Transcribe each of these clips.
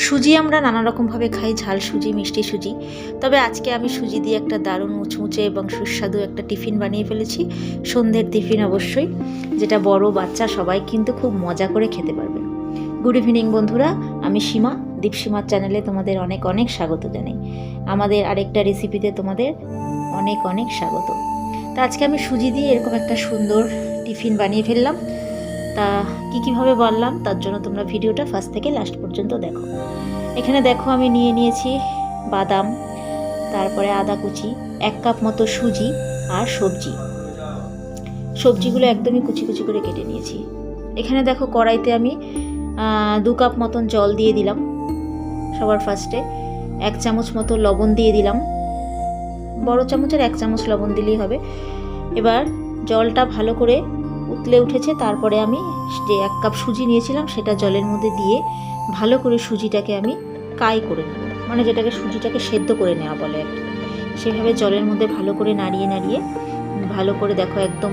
সুজি আমরা নানা রকমভাবে খাই, ঝাল সুজি, মিষ্টি সুজি। তবে আজকে আমি সুজি দিয়ে একটা দারুণ মুচমুচে এবং সুস্বাদু একটা টিফিন বানিয়ে ফেলেছি। সন্ধ্যের টিফিন অবশ্যই, যেটা বড় বাচ্চা সবাই কিন্তু খুব মজা করে খেতে পারবে। গুড ইভিনিং বন্ধুরা, আমি সীমা, দীপসীমার চ্যানেলে তোমাদের অনেক অনেক স্বাগত জানাই। আমাদের আরেকটা রেসিপিতে তোমাদের অনেক অনেক স্বাগত। তা আজকে আমি সুজি দিয়ে এরকম একটা সুন্দর টিফিন বানিয়ে ফেললাম। তা কীভাবে বললাম তার জন্য তোমরা ভিডিওটা ফার্স্ট থেকে লাস্ট পর্যন্ত দেখো। এখানে দেখো আমি নিয়েছি বাদাম, তারপরে আদা কুচি, 1 কাপ মতো সুজি আর সবজিগুলো একদমই কুচি কুচি করে কেটে নিয়েছি। এখানে দেখো কড়াইতে আমি 2 কাপ মতন জল দিয়ে দিলাম। সবার ফার্স্টে 1 চামচ মতো লবণ দিয়ে দিলাম, বড় চামচের 1 চামচ লবণ দিলেই হবে। এবার জলটা ভালো করে উতলে উঠেছে, তারপরে আমি যে 1 কাপ সুজি নিয়েছিলাম সেটা জলের মধ্যে দিয়ে ভালো করে সুজিটাকে আমি কাই করে নেব, মানে যেটাকে সুজিটাকে সেদ্ধ করে নেওয়া বলে আর কি। সেভাবে জলের মধ্যে ভালো করে নাড়িয়ে নাড়িয়ে ভালো করে দেখো একদম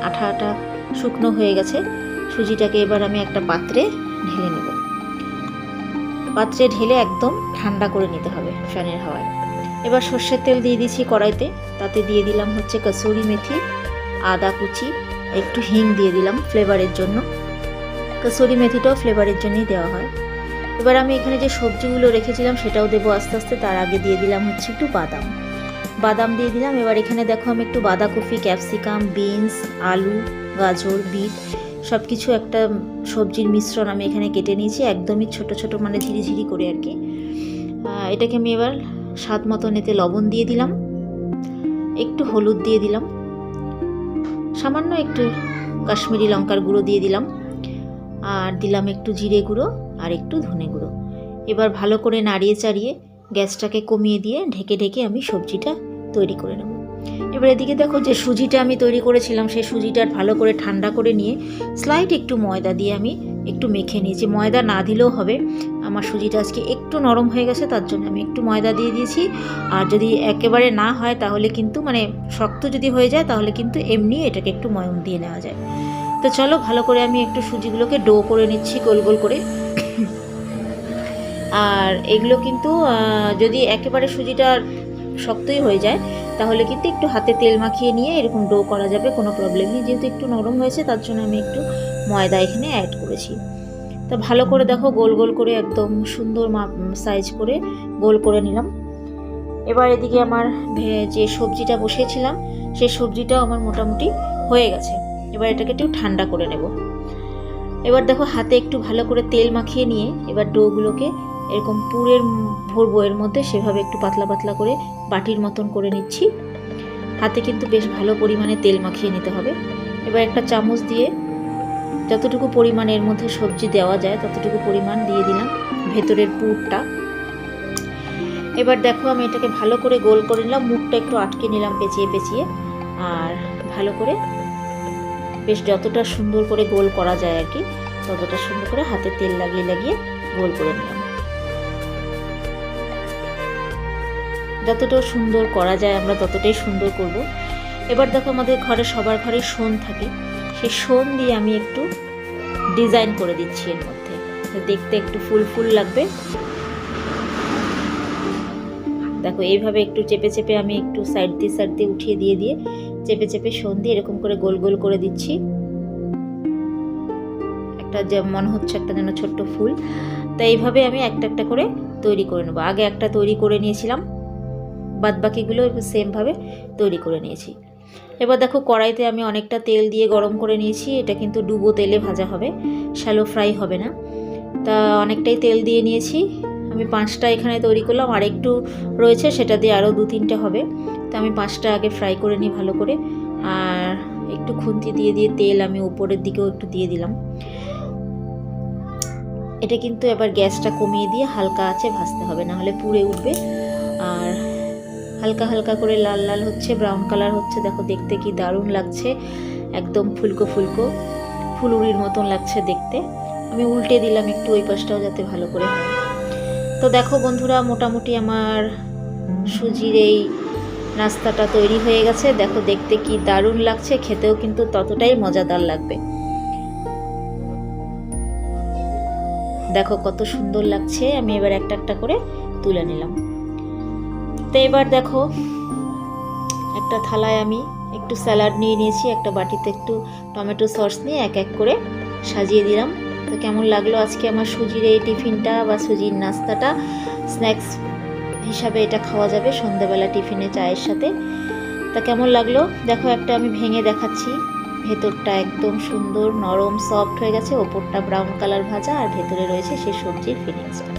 আঠা আঠা শুকনো হয়ে গেছে। সুজিটাকে এবার আমি একটা পাত্রে ঢেলে নেব। পাত্রে ঢেলে একদম ঠান্ডা করে নিতে হবে ফ্যানের হাওয়ায়। এবার সর্ষের তেল দিয়ে দিচ্ছি কড়াইতে, তাতে দিয়ে দিলাম হচ্ছে কসুরি মেথি, আদা কুচি, একটু হিং দিয়ে দিলাম ফ্লেভারের জন্য। কসুরি মেথিটাও ফ্লেভারের জন্যই দেওয়া হয়। এবার আমি এখানে যে সবজিগুলো রেখেছিলাম সেটাও দেবো আস্তে আস্তে। তার আগে দিয়ে দিলাম হচ্ছে একটু বাদাম দিয়ে দিলাম। এবার এখানে দেখো আমি একটু বাঁধাকপি, ক্যাপসিকাম, বিনস, আলু, গাজর, বিট সব কিছু একটা সবজির মিশ্রণ আমি এখানে কেটে নিয়েছি, একদমই ছোট ছোট, মানে ঝিরিঝিরি করে আর কি। এটাকে আমি এবার স্বাদ মতন এতে লবণ দিয়ে দিলাম, একটু হলুদ দিয়ে দিলাম, সামান্য একটু কাশ্মীরি লঙ্কার গুঁড়ো দিয়ে দিলাম, আর দিলাম একটু জিরে গুঁড়ো আর একটু ধনে গুঁড়ো। এবার ভালো করে নাড়িয়ে চাড়িয়ে গ্যাসটাকে কমিয়ে দিয়ে ঢেকে ঢেকে আমি সবজিটা তৈরি করে নেব। এবার এদিকে দেখো যে সুজিটা আমি তৈরি করেছিলাম সেই সুজিটা ভালো করে ঠান্ডা করে নিয়ে স্লাইট একটু ময়দা দিয়ে আমি একটু মেখে নিয়েছি। ময়দা না দিলেও হবে, আমার সুজিটা আজকে একটু নরম হয়ে গেছে তার জন্য আমি একটু ময়দা দিয়ে দিয়েছি। আর যদি একেবারে না হয় তাহলে কিন্তু, মানে শক্ত যদি হয়ে যায় তাহলে কিন্তু এমনি এটাকে একটু ময়ম দিয়ে নেওয়া যায়। তো চলো ভালো করে আমি একটু সুজিগুলোকে ডো করে নিচ্ছি গোল গোল করে। আর এগুলো কিন্তু যদি একেবারে সুজিটা শক্তই হয়ে যায় তাহলে কিন্তু একটু হাতে তেল মাখিয়ে নিয়ে এরকম ডো করা যাবে, কোনো প্রবলেম নেই। যেহেতু একটু নরম হয়েছে তার জন্য আমি একটু ময়দা এখানে অ্যাড করেছি। তো ভালো করে দেখো গোল গোল করে একদম সুন্দর সাইজ করে গোল করে নিলাম। এবার এদিকে আমার যে সবজিটা বসিয়েছিলাম সেই সবজিটাও আমার মোটামুটি হয়ে গেছে। এবার এটাকে একটু ঠান্ডা করে নেব। এবার দেখো হাতে একটু ভালো করে তেল মাখিয়ে নিয়ে এবার ডোগুলোকে এরকম পুরের ভরবো এর মধ্যে, সেভাবে একটু পাতলা পাতলা করে বাটির মতন করে নিচ্ছি। হাতে কিন্তু বেশ ভালো পরিমাণে তেল মাখিয়ে নিতে হবে। এবার একটা চামচ দিয়ে যতটুকু পরিমাণ এর মধ্যে সবজি দেওয়া যায় ততটুকু পরিমাণ দিয়ে দিলাম ভেতরের পুরটা। এবার দেখো আমি এটাকে ভালো করে গোল করে নিলাম, মুখটা একটু আটকে নিলাম পেঁচিয়ে পেঁচিয়ে, আর ভালো করে বেশ যতটা সুন্দর করে গোল করা যায় আর কি ততটা সুন্দর করে হাতে তেল লাগিয়ে লাগিয়ে গোল করে নিলাম। যতটা সুন্দর করা যায় আমরা ততটাই সুন্দর করব। এবার দেখো আমাদের ঘরে সবার ঘরে শোন থাকে, সেই শোন দিয়ে আমি একটু ডিজাইন করে দিচ্ছি এর মধ্যে, দেখতে একটু ফুল ফুল লাগবে। দেখো এইভাবে একটু চেপে চেপে আমি একটু সাইড দিয়ে উঠিয়ে দিয়ে চেপে চেপে শোন দিয়ে এরকম করে গোল গোল করে দিচ্ছি, একটা যে মনে হচ্ছে একটা যেন ছোট্ট ফুল। তো এইভাবে আমি একটা একটা করে তৈরি করে নেবো। আগে একটা তৈরি করে নিয়েছিলাম, বাদবাকিগুলো সেমভাবে তৈরি করে নিয়েছি। এবার দেখো কড়াইতে আমি অনেকটা তেল দিয়ে গরম করে নিয়েছি। এটা কিন্তু ডুবো তেলে ভাজা হবে, শ্যালো ফ্রাই হবে না। তা অনেকটাই তেল দিয়ে নিয়েছি। আমি 5টা এখানে তৈরি করলাম, আর একটু রয়েছে সেটা দিয়ে আরও 2-3টে হবে। তো আমি 5টা আগে ফ্রাই করে নিই ভালো করে, আর একটু খুন্তি দিয়ে তেল আমি উপরের দিকেও একটু দিয়ে দিলাম। এটা কিন্তু এবার গ্যাসটা কমিয়ে দিয়ে হালকা আঁচে ভাজতে হবে, নাহলে পুড়ে উঠবে। আর হালকা হালকা করে লাল লাল হচ্ছে, ব্রাউন কালার হচ্ছে, দেখো দেখতে কি দারুণ লাগছে, একদম ফুলকো ফুলকো ফুলুরির মতন লাগছে দেখতে। আমি উল্টে দিলাম একটু, ওই পাশটাও যাতে ভালো করে হয়। তো দেখো বন্ধুরা মোটামুটি আমার সুজির এই নাস্তাটা তৈরি হয়ে গেছে। দেখো দেখতে কি দারুণ লাগছে, খেতেও কিন্তু ততটাই মজাদার লাগবে। দেখো কত সুন্দর লাগছে। আমি এবার একটা একটা করে তুলে নিলাম। তো এবার দেখো একটা থালায় আমি একটু স্যালাড নিয়ে নিয়েছি, একটা বাটিতে একটু টমেটো সস নিয়ে এক এক করে সাজিয়ে দিলাম। তো কেমন লাগলো আজকে আমার সুজির এই টিফিনটা বা সুজির নাস্তাটা? স্ন্যাক্স হিসাবে এটা খাওয়া যাবে সন্ধ্যাবেলা টিফিনে চায়ের সাথে। তা কেমন লাগলো দেখো, একটা আমি ভেঙে দেখাচ্ছি। ভেতরটা একদম সুন্দর নরম সফট হয়ে গেছে, ওপরটা ব্রাউন কালার ভাজা, আর ভেতরে রয়েছে সেই সবজির ফিলিংসটা।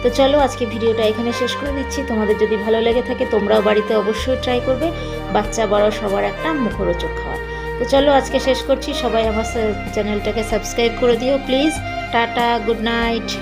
তো চলো আজকে ভিডিওটা এখানে শেষ করে দিচ্ছি। তোমাদের যদি ভালো লেগে থাকে তোমরাও বাড়িতে অবশ্যই ট্রাই করবে, বাচ্চা বড় সবার একটা মুখরোচক খাওয়া। তো চলো আজকে শেষ করছি। সবাই আমার চ্যানেলটাকে সাবস্ক্রাইব করে দিও প্লিজ। Tata, good night.